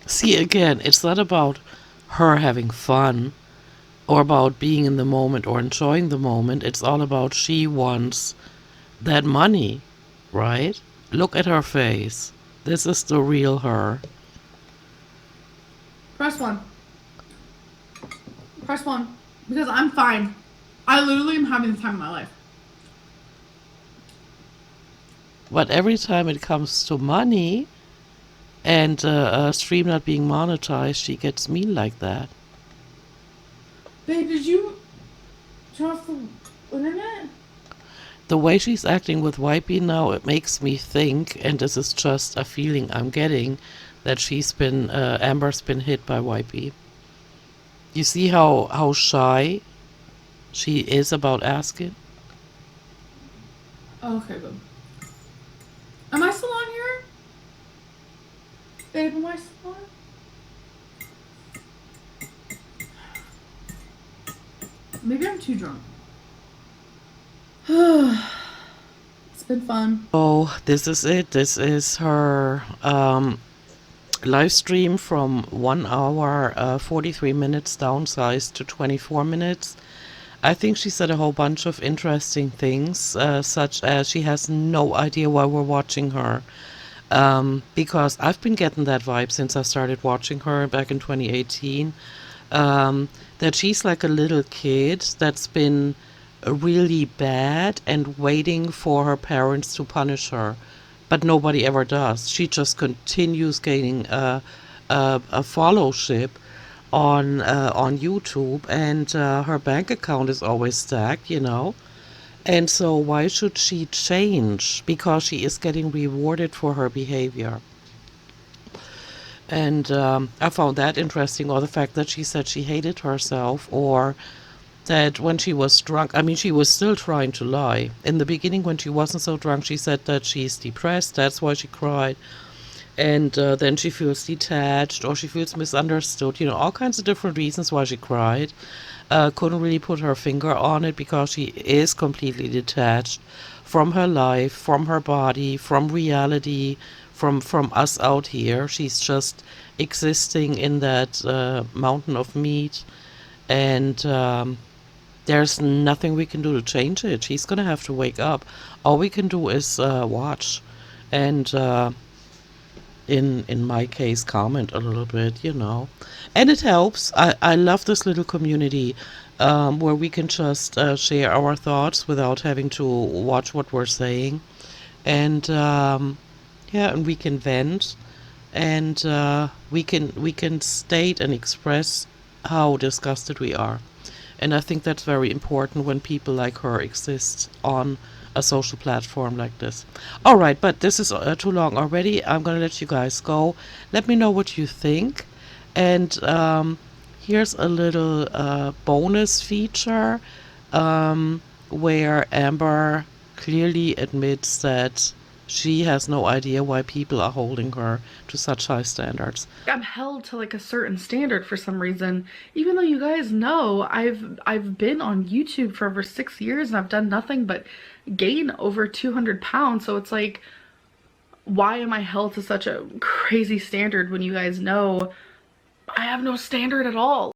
See, again, it's not about her having fun or about being in the moment or enjoying the moment. It's all about she wants that money, right? Look at her face. This is the real her. Press 1. Press 1. Because I'm fine. I literally am having the time of my life. But every time it comes to money and a stream not being monetized, she gets mean like that. Babe, did you turn off the internet? The way she's acting with Wipey now, it makes me think, and this is just a feeling I'm getting, that Amber's been hit by Wipey. You see how shy she is about asking? Oh, okay, babe. Am I still on here? Babe, am I still on? Maybe I'm too drunk. It's been fun. Oh, this is it. This is her live stream from 1 hour, 43 minutes downsized to 24 minutes. I think she said a whole bunch of interesting things, such as she has no idea why we're watching her. Because I've been getting that vibe since I started watching her back in 2018, that she's like a little kid that's been really bad and waiting for her parents to punish her. But nobody ever does. She just continues gaining a followship on YouTube, and her bank account is always stacked, you know. And so why should she change? Because she is getting rewarded for her behavior. And I found that interesting, or the fact that she said she hated herself, or that when she was drunk, I mean, she was still trying to lie. In the beginning, when she wasn't so drunk, she said that she's depressed, that's why she cried. And then she feels detached, or she feels misunderstood, you know, all kinds of different reasons why she cried. Couldn't really put her finger on it because she is completely detached from her life, from her body, from reality, from us out here. She's just existing in that mountain of meat, and there's nothing we can do to change it. She's gonna have to wake up. All we can do is watch, and in my case, comment a little bit, you know. And it helps. I love this little community where we can just share our thoughts without having to watch what we're saying. And yeah, and we can vent, and we can state and express how disgusted we are. And I think that's very important when people like her exist on a social platform like this. All right, but this is too long already. I'm going to let you guys go. Let me know what you think. And here's a little bonus feature where Amber clearly admits that she has no idea why people are holding her to such high standards. I'm held to like a certain standard for some reason, even though you guys know I've been on YouTube for over 6 years and I've done nothing but gain over 200 pounds. So it's like, why am I held to such a crazy standard when you guys know I have no standard at all?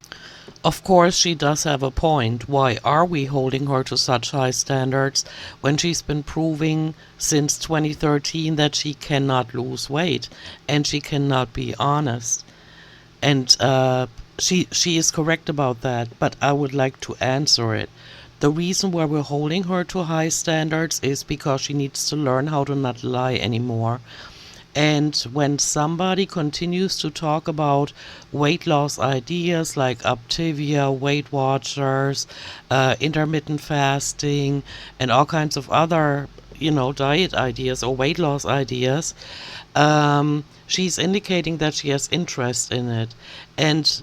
Of course, she does have a point. Why are we holding her to such high standards when she's been proving since 2013 that she cannot lose weight and she cannot be honest? And she is correct about that, but I would like to answer it. The reason why we're holding her to high standards is because she needs to learn how to not lie anymore. And when somebody continues to talk about weight loss ideas like Activia, Weight Watchers, intermittent fasting, and all kinds of other, you know, diet ideas or weight loss ideas, she's indicating that she has interest in it. And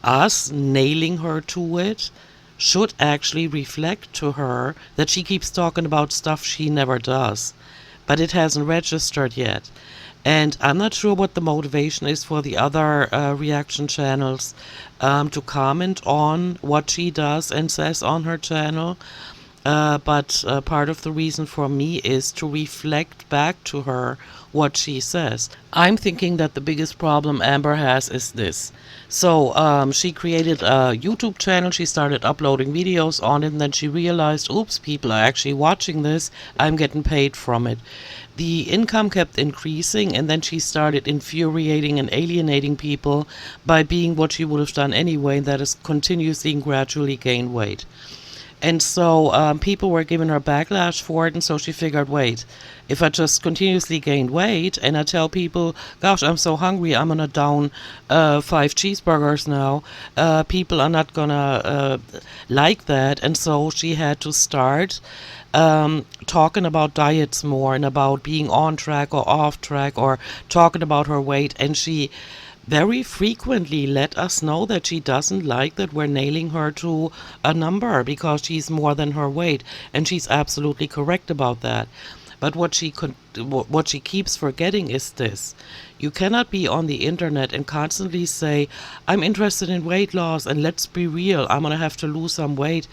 us nailing her to it should actually reflect to her that she keeps talking about stuff she never does. But it hasn't registered yet. And I'm not sure what the motivation is for the other reaction channels to comment on what she does and says on her channel. But part of the reason for me is to reflect back to her what she says. I'm thinking that the biggest problem Amber has is this. So she created a YouTube channel, she started uploading videos on it, and then she realized, oops, people are actually watching this, I'm getting paid from it. The income kept increasing, and then she started infuriating and alienating people by being what she would have done anyway, that is continuously and gradually gain weight. And so people were giving her backlash for it, and so she figured, wait, if I just continuously gain weight and I tell people, gosh, I'm so hungry, I'm gonna down 5 cheeseburgers now, people are not gonna like that. And so she had to start talking about diets more and about being on track or off track, or talking about her weight. And she very frequently let us know that she doesn't like that we're nailing her to a number because she's more than her weight, and she's absolutely correct about that. But what she keeps forgetting is this: you cannot be on the internet and constantly say, I'm interested in weight loss and let's be real, I'm gonna have to lose some weight,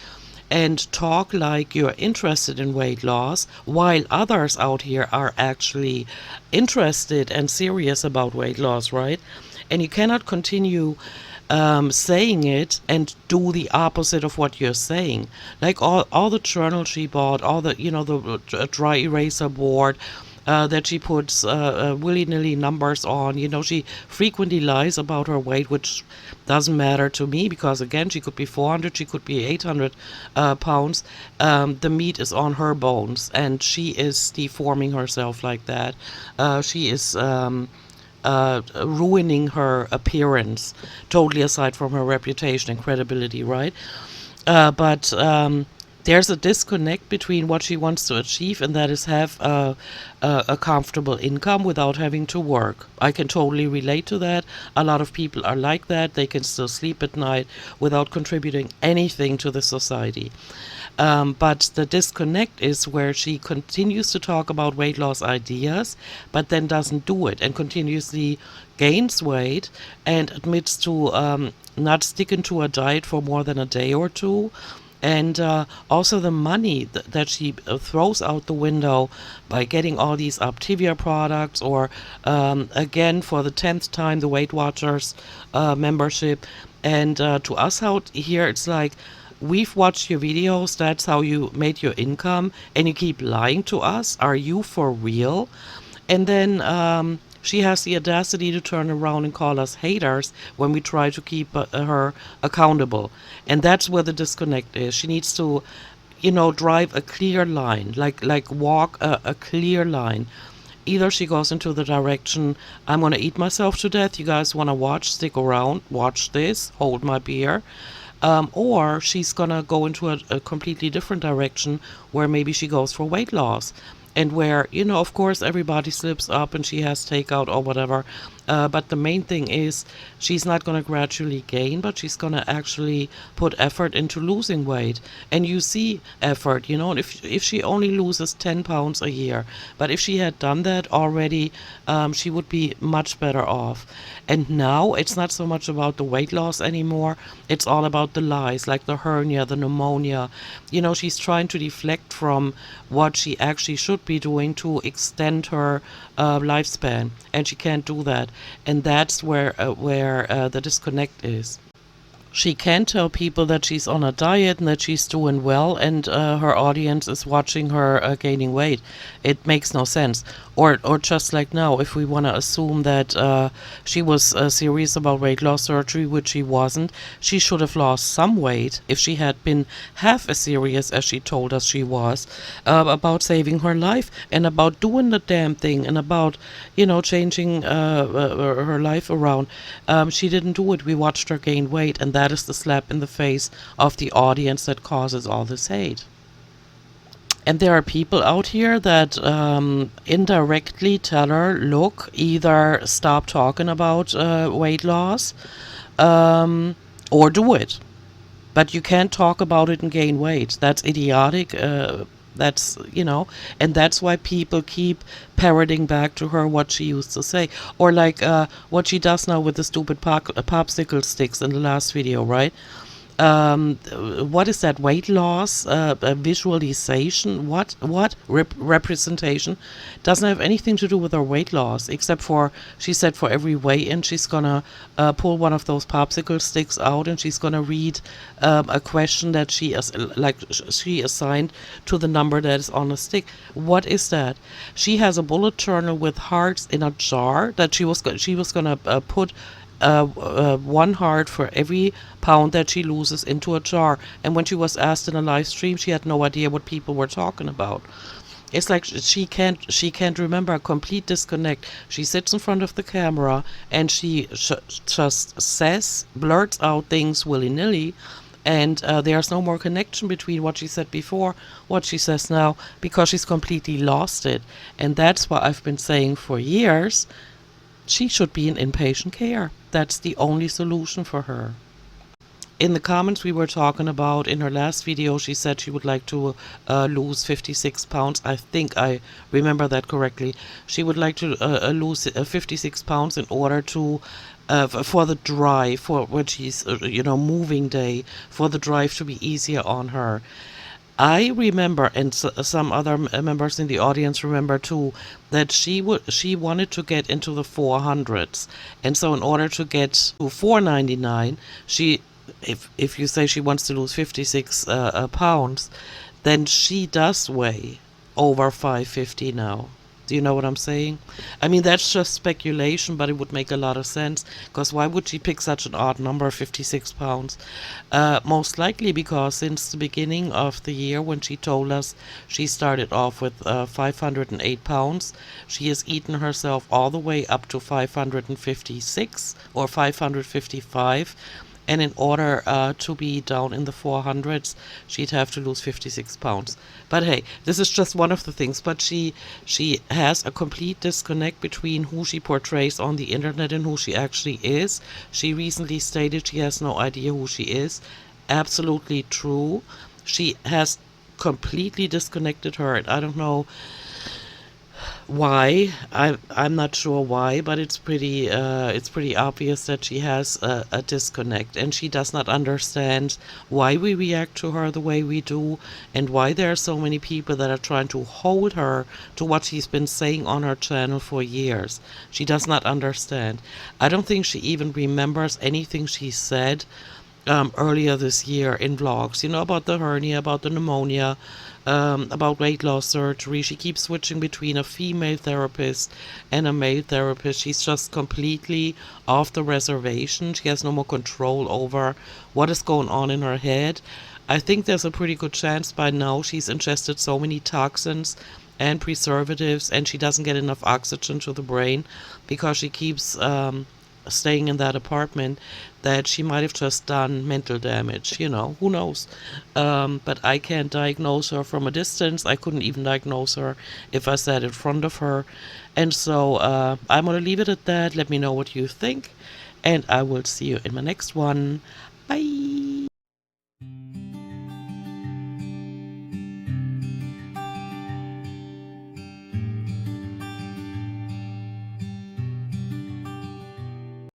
and talk like you're interested in weight loss while others out here are actually interested and serious about weight loss, right? And you cannot continue saying it and do the opposite of what you're saying. Like all the journals she bought, all the, the dry eraser board that she puts willy-nilly numbers on. She frequently lies about her weight, which doesn't matter to me because, again, she could be 400, she could be 800 pounds. The meat is on her bones, and she is deforming herself like that. She is ruining her appearance, totally aside from her reputation and credibility, right? But there's a disconnect between what she wants to achieve, and that is have a comfortable income without having to work. I can totally relate to that. A lot of people are like that. They can still sleep at night without contributing anything to the society. But the disconnect is where she continues to talk about weight loss ideas, but then doesn't do it, and continuously gains weight and admits to not sticking to a diet for more than a day or two. And also the money that she throws out the window by getting all these Optivia products, or again, for the 10th time, the Weight Watchers membership. And to us out here, it's like, we've watched your videos, that's how you made your income, and you keep lying to us? Are you for real? And then she has the audacity to turn around and call us haters when we try to keep her accountable. And that's where the disconnect is. She needs to, drive a clear line, like walk a clear line. Either she goes into the direction, I'm going to eat myself to death, you guys want to watch, stick around, watch this, hold my beer. Or she's going to go into a completely different direction where maybe she goes for weight loss. And where, of course, everybody slips up and she has takeout or whatever. But the main thing is she's not going to gradually gain, but she's going to actually put effort into losing weight. And you see effort, if she only loses 10 pounds a year. But if she had done that already, she would be much better off. And now it's not so much about the weight loss anymore. It's all about the lies, like the hernia, the pneumonia. She's trying to deflect from what she actually should be doing to extend her lifespan. And she can't do that. And that's where the disconnect is. She can tell people that she's on a diet and that she's doing well, and her audience is watching her gaining weight. It makes no sense. Or just like now, if we want to assume that she was serious about weight loss surgery, which she wasn't, she should have lost some weight if she had been half as serious as she told us she was about saving her life and about doing the damn thing and about, changing her life around. She didn't do it. We watched her gain weight, and that is the slap in the face of the audience that causes all this hate. And there are people out here that indirectly tell her, look, either stop talking about weight loss or do it. But you can't talk about it and gain weight. That's idiotic. That's, and that's why people keep parroting back to her what she used to say. Or like what she does now with the stupid popsicle sticks in the last video, right? What is that, weight loss, visualization, what representation, doesn't have anything to do with her weight loss, except for, she said, for every weigh-in she's gonna pull one of those popsicle sticks out, and she's gonna read a question that she she assigned to the number that is on a stick. What is that? She has a bullet journal with hearts in a jar that she was gonna put 1 heart for every pound that she loses into a jar. And when she was asked in a live stream, she had no idea what people were talking about. It's like she can't remember, a complete disconnect. She sits in front of the camera and she just blurts out things willy-nilly, and there's no more connection between what she said before, what she says now, because she's completely lost it. And that's why I've been saying for years, she should be in inpatient care. That's the only solution for her. In the comments we were talking about, in her last video, she said she would like to lose 56 pounds. I think I remember that correctly. She would like to lose 56 pounds in order to for the drive, for when she's moving day, for the drive to be easier on her. I remember, and some other members in the audience remember too, that she wanted to get into the 400s, and so in order to get to 499, if you say she wants to lose 56 pounds, then she does weigh over 550 now. Do you know what I'm saying? I mean, that's just speculation, but it would make a lot of sense. Because why would she pick such an odd number, 56 pounds? Most likely because since the beginning of the year, when she told us she started off with 508 pounds, she has eaten herself all the way up to 556 or 555. And in order to be down in the 400s, she'd have to lose 56 pounds. But hey, this is just one of the things. But she has a complete disconnect between who she portrays on the internet and who she actually is. She recently stated she has no idea who she is. Absolutely true. She has completely disconnected her, and I don't know why. I'm not sure why, but it's pretty obvious that she has a disconnect, and she does not understand why we react to her the way we do, and why there are so many people that are trying to hold her to what she's been saying on her channel for years. She does not understand. I don't think she even remembers anything she said earlier this year in vlogs, about the hernia, about the pneumonia, about weight loss surgery. She keeps switching between a female therapist and a male therapist. She's just completely off the reservation. She has no more control over what is going on in her head. I think there's a pretty good chance by now she's ingested so many toxins and preservatives, and she doesn't get enough oxygen to the brain because she keeps staying in that apartment, that she might have just done mental damage. Who knows? But I can't diagnose her from a distance. I couldn't even diagnose her if I sat in front of her. And so I'm going to leave it at that. Let me know what you think, and I will see you in my next one. Bye.